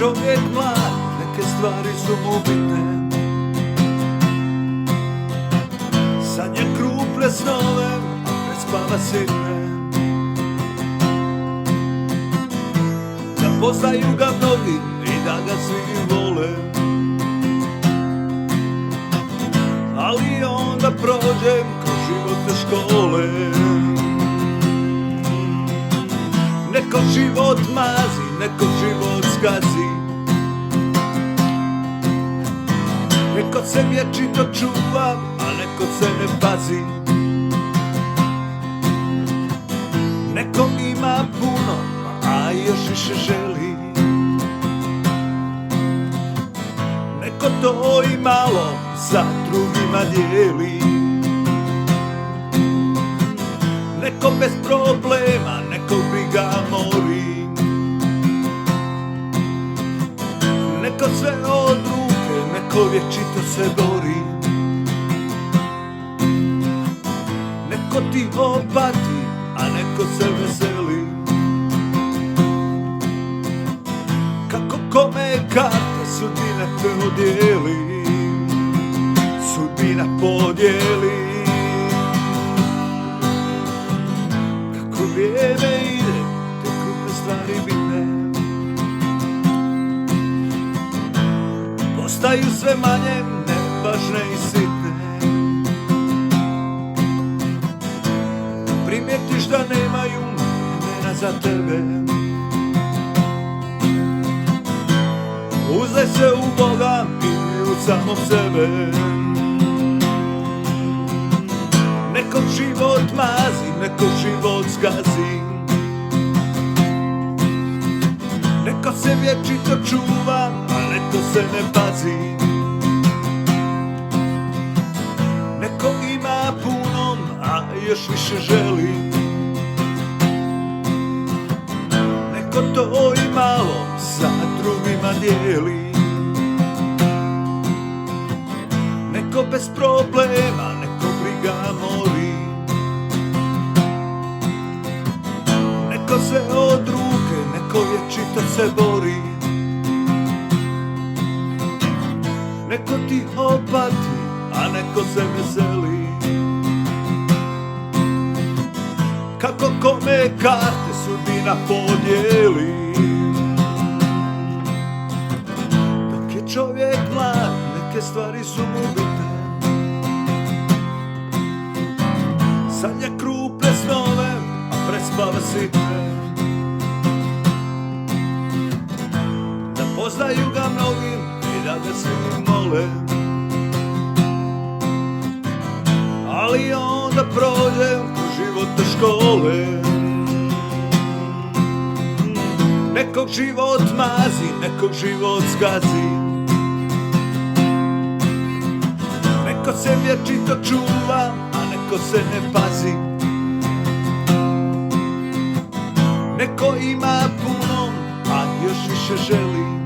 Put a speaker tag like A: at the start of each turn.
A: čovjek mlad, neke stvari su mu bitne. Sanja krupne snove, a prespava sitne. Da poznaju ga mnogi i da ga svi vole, ali onda prođem kroz životne škole. Neko život mazi, neko život zgazi, neko se vječito čuva, a neko se ne pazi. Neko ima puno, a još više želi. Neko to i malo sa drugima dijeli. Neko bez problema, neko briga mori. Neko sve od ruke, neko vječito se bori. Neko ti opati, a neko se veseli. Kako kome karte sudbina te odijeli. Sudbina podijeli. Kako vrijeme ide, te krupne stvari bitne postaju sve manje nevažne i sitne. Primjetiš da nemaju imena za tebe. Uzdaj se u Boga i u samog sebe. Nekog život mazi, nekog život zgazi. Neko se vječito čuva, a neko se ne pazi. Neko ima puno, a još više želi. Neko to i malo sa drugima dijeli. Neko bez problema, neko briga mori. Neko se od ruke, neko vječito se bori. Neko ti opati, a neko se veseli. Kako kome karte sudbina podijeli. Dok je čovjek mlad, neke stvari su mu bitne. Sanja krupne snove, a prespava sitne. Da poznaju ga mnogi i da ga svi mole, ali onda prođem kroz životne škole. Nekog život mazi, nekog život zgazi. Neko se vječito čuva, a neko se ne pazi. Neko ima puno, a još više želi.